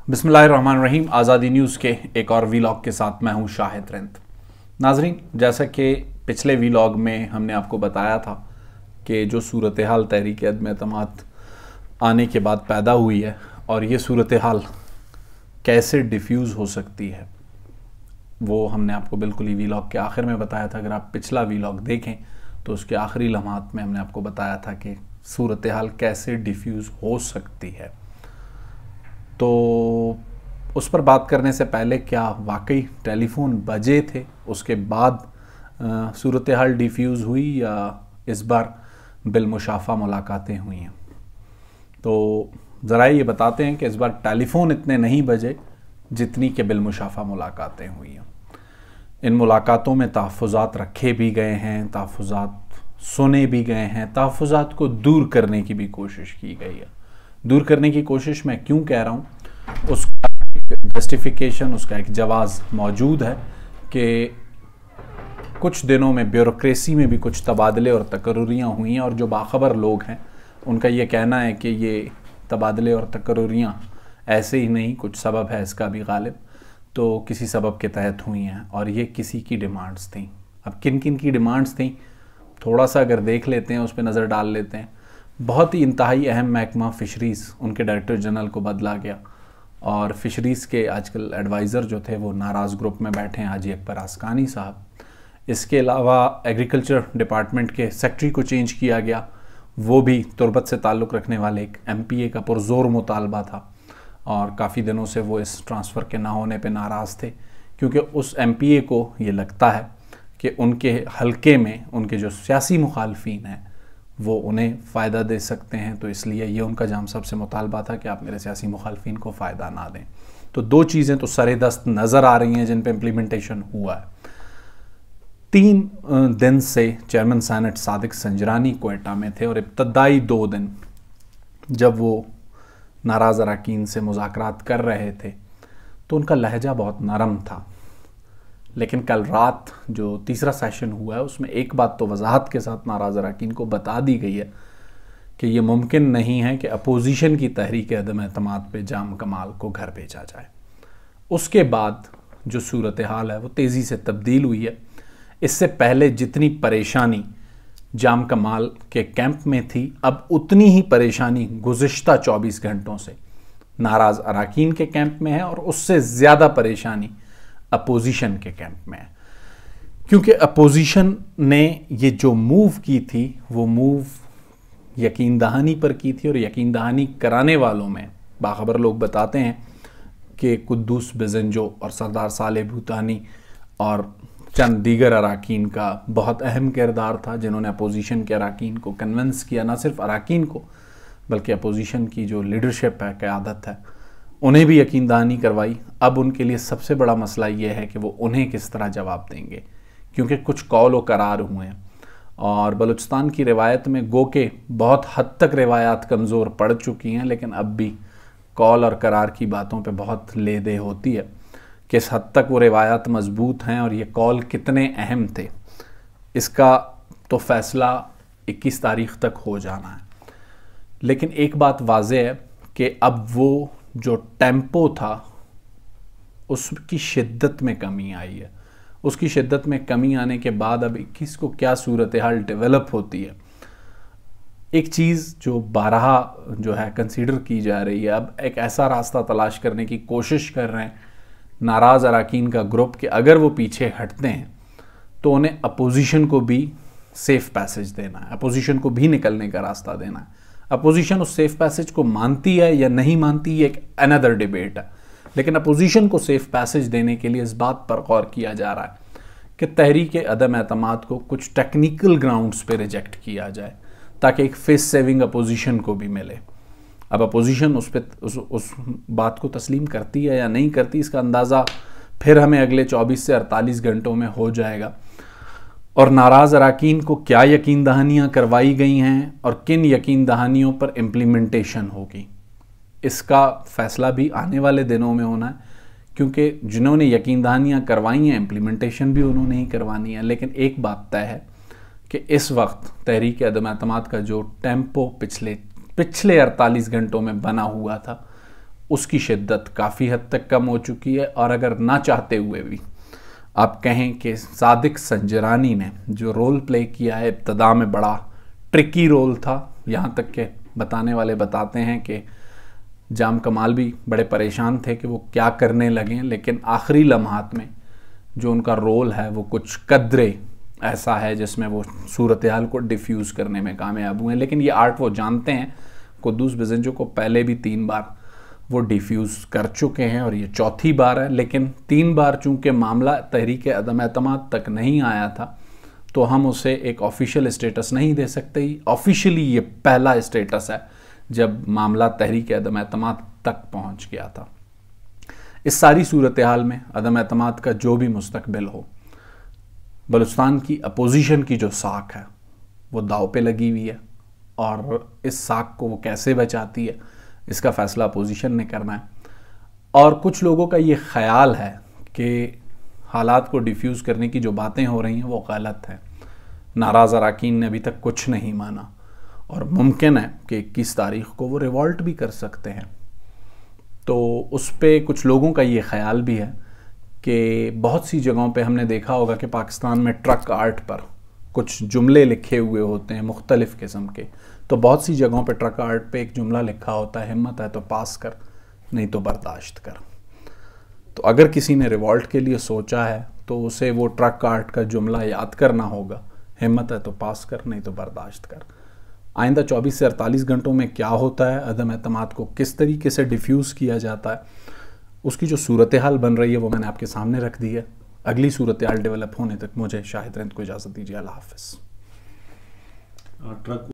बिस्मिल्लाहिर्रहमानिर्रहीम। आज़ादी न्यूज़ के एक और वीलॉग के साथ मैं हूं शाहिद रिंद। नाजरीन, जैसा कि पिछले वीलॉग में हमने आपको बताया था कि जो सूरत हाल तहरीक अदम एतमाद आने के बाद पैदा हुई है और ये सूरत हाल कैसे डिफ्यूज़ हो सकती है, वो हमने आपको बिल्कुल ही वीलॉग के आखिर में बताया था। अगर आप पिछला वीलॉग देखें तो उसके आखिरी लम्हात में हमने आपको बताया था कि सूरत हाल कैसे डिफ्यूज़ हो सकती है। तो उस पर बात करने से पहले क्या वाकई टेलीफोन बजे थे, उसके बाद सूरत हाल डिफ्यूज़ हुई या इस बार बिलमुशाफा मुलाकातें हुई हैं? तो ज़रा ये बताते हैं कि इस बार टेलीफोन इतने नहीं बजे जितनी कि बिलमुशाफा मुलाकातें हुई हैं। इन मुलाकातों में तहफ़्फ़ुज़ात रखे भी गए हैं, तहफ़्फ़ुज़ात सुने भी गए हैं, तहफ़्फ़ुज़ात को दूर करने की भी कोशिश की गई है। दूर करने की कोशिश मैं क्यों कह रहा हूँ, उसका जस्टिफिकेशन, उसका एक जवाज़ मौजूद है कि कुछ दिनों में ब्यूरोक्रेसी में भी कुछ तबादले और तकर्रुरियाँ हुई हैं और जो बाखबर लोग हैं उनका ये कहना है कि ये तबादले और तकर्रुरियाँ ऐसे ही नहीं, कुछ सबब है इसका भी गालिब, तो किसी सबब के तहत हुई हैं और ये किसी की डिमांड्स थी। अब किन किन की डिमांड्स थी थोड़ा सा अगर देख लेते हैं, उस पर नज़र डाल लेते हैं। बहुत ही इंतहाई अहम महकमा फ़िशरीज़, उनके डायरेक्टर जनरल को बदला गया और फ़िशरीज़ के आजकल एडवाइज़र जो थे वो नाराज़ ग्रुप में बैठे हैं, हाजी अकबर आस्कानी साहब। इसके अलावा एग्रीकल्चर डिपार्टमेंट के सेक्रेटरी को चेंज किया गया, वो भी तुर्बत से ताल्लुक़ रखने वाले एक MPA का पुरज़ोर मुतालबा था और काफ़ी दिनों से वो इस ट्रांसफ़र के ना होने पे नाराज़ थे, क्योंकि उस MPA को ये लगता है कि उनके हलके में उनके जो सियासी मुखालफीन हैं वो उन्हें फ़ायदा दे सकते हैं, तो इसलिए ये उनका जाम साहब से मुतालबा था कि आप मेरे सियासी मुखालफीन को फ़ायदा ना दें। तो दो चीज़ें तो सरेदस्त नज़र आ रही हैं जिन पे इम्प्लीमेंटेशन हुआ है। 3 दिन से चेयरमैन सेनेट सादिक संजरानी क्वेटा में थे और इब्तदाई 2 दिन जब वो नाराज़ अरकान से मुज़ाकरात कर रहे थे तो उनका लहजा बहुत नरम था, लेकिन कल रात जो तीसरा सेशन हुआ है उसमें एक बात तो वजाहत के साथ नाराज़ अरकान को बता दी गई है कि ये मुमकिन नहीं है कि अपोजिशन की तहरीक अदम एतमाद पे जाम कमाल को घर भेजा जाए। उसके बाद जो सूरत हाल है वो तेज़ी से तब्दील हुई है। इससे पहले जितनी परेशानी जाम कमाल के कैंप में थी, अब उतनी ही परेशानी गुज़िश्ता 24 घंटों से नाराज़ अरकान के कैंप में है और उससे ज़्यादा परेशानी अपोजिशन के कैंप में है, क्योंकि अपोजिशन ने ये जो मूव की थी वो मूव यकीन दहानी पर की थी और यकीन दहानी कराने वालों में बाखबर लोग बताते हैं कि कुद्दूस बेज़ंजो और सरदार सालेह भूतानी और चंद दीगर अरकान का बहुत अहम किरदार था, जिन्होंने अपोजिशन के अरकान को कन्विंस किया, ना सिर्फ अरकान को बल्कि अपोजिशन की जो लीडरशिप है, क़यादत है, उन्हें भी यकीन दहानी करवाई। अब उनके लिए सबसे बड़ा मसला ये है कि वो उन्हें किस तरह जवाब देंगे, क्योंकि कुछ कौल व करार हुए हैं और बलूचिस्तान की रिवायत में गो के बहुत हद तक रिवायात कमज़ोर पड़ चुकी हैं, लेकिन अब भी कौल और करार की बातों पे बहुत ले दे होती है। किस हद तक वो रिवायात मजबूत हैं और ये कौल कितने अहम थे, इसका तो फ़ैसला 21 तारीख़ तक हो जाना है। लेकिन एक बात वाज़ेह है कि अब वो जो टेम्पो था उसकी शिद्दत में कमी आई है। उसकी शिद्दत में कमी आने के बाद अब 21 को क्या सूरत हाल डेवलप होती है, एक चीज़ जो बारहा जो है कंसीडर की जा रही है, अब एक ऐसा रास्ता तलाश करने की कोशिश कर रहे हैं नाराज़ अरकान का ग्रुप कि अगर वो पीछे हटते हैं तो उन्हें अपोजिशन को भी सेफ़ पैसेज देना है, अपोजिशन को भी निकलने का रास्ता देना है। अपोजिशन उस सेफ़ पैसेज को मानती है या नहीं मानती, ये एक अनदर डिबेट है, लेकिन अपोजिशन को सेफ़ पैसेज देने के लिए इस बात पर गौर किया जा रहा है कि तहरीक अदम एतमाद को कुछ टेक्निकल ग्राउंड्स पे रिजेक्ट किया जाए ताकि एक फेस सेविंग अपोजिशन को भी मिले। अब अपोजिशन उस बात को तस्लीम करती है या नहीं करती, इसका अंदाज़ा फिर हमें अगले 24 से 48 घंटों में हो जाएगा और नाराज़ अरकान को क्या यकीन दहानियाँ करवाई गई हैं और किन यकीन दहानियों पर इम्प्लीमेंटेशन होगी, इसका फ़ैसला भी आने वाले दिनों में होना है, क्योंकि जिन्होंने यकीन दहानियाँ करवाई हैं इम्प्लीमेंटेशन भी उन्होंने ही करवानी है। लेकिन एक बात तय है कि इस वक्त तहरीक अदम एतमाद का जो टेम्पो पिछले 48 घंटों में बना हुआ था उसकी शिद्दत काफ़ी हद तक कम हो चुकी है। और अगर ना चाहते हुए भी आप कहें कि सादिक संजरानी ने जो रोल प्ले किया है, इब्तदा में बड़ा ट्रिकी रोल था, यहाँ तक के बताने वाले बताते हैं कि जाम कमाल भी बड़े परेशान थे कि वो क्या करने लगे, लेकिन आखिरी लम्हात में जो उनका रोल है वो कुछ कदरे ऐसा है जिसमें वो सूरत हाल को डिफ्यूज़ करने में कामयाब हुए हैं। लेकिन ये आर्ट वो जानते हैं। कुद्दूस बिजंजो को पहले भी 3 बार वो डिफ्यूज़ कर चुके हैं और ये चौथी बार है। लेकिन 3 बार चूंकि मामला तहरीक अदम एतमाद तक नहीं आया था तो हम उसे एक ऑफिशियल स्टेटस नहीं दे सकते। ऑफिशियली ये पहला स्टेटस है जब मामला तहरीक अदम एतमाद तक पहुंच गया था। इस सारी सूरत हाल में अदम एतमाद का जो भी मुस्तकबिल हो, बलूचिस्तान की अपोजिशन की जो साख है वो दाव पे लगी हुई है और इस साख को वो कैसे बचाती है इसका फ़ैसला अपोजिशन ने करना है। और कुछ लोगों का ये ख्याल है कि हालात को डिफ्यूज़ करने की जो बातें हो रही हैं वो गलत है। नाराज़ अरकान ने अभी तक कुछ नहीं माना और मुमकिन है कि 21 तारीख को वो रिवॉल्ट भी कर सकते हैं। तो उस पे कुछ लोगों का ये ख्याल भी है कि बहुत सी जगहों पे हमने देखा होगा कि पाकिस्तान में ट्रक आर्ट पर कुछ जुमले लिखे हुए होते हैं मुख्तलिफ़ किस्म के। तो बहुत सी जगहों पे ट्रक आर्ट पे एक जुमला लिखा होता है, हिम्मत है तो पास कर, नहीं तो बर्दाश्त कर। तो अगर किसी ने रिवॉल्ट के लिए सोचा है तो उसे वो ट्रक आर्ट का जुमला याद करना होगा, हिम्मत है तो पास कर, नहीं तो बर्दाश्त कर। आइंदा 24 से 48 घंटों में क्या होता है, अदम एतमाद को किस तरीके से डिफ्यूज़ किया जाता है, उसकी जो सूरत हाल बन रही है वो मैंने आपके सामने रख दी है। अगली सूरत हाल डेवलप होने तक मुझे शाहिद रिंद को इजाज़त दीजिए। अल्लाह हाफ़िज़। ट्रक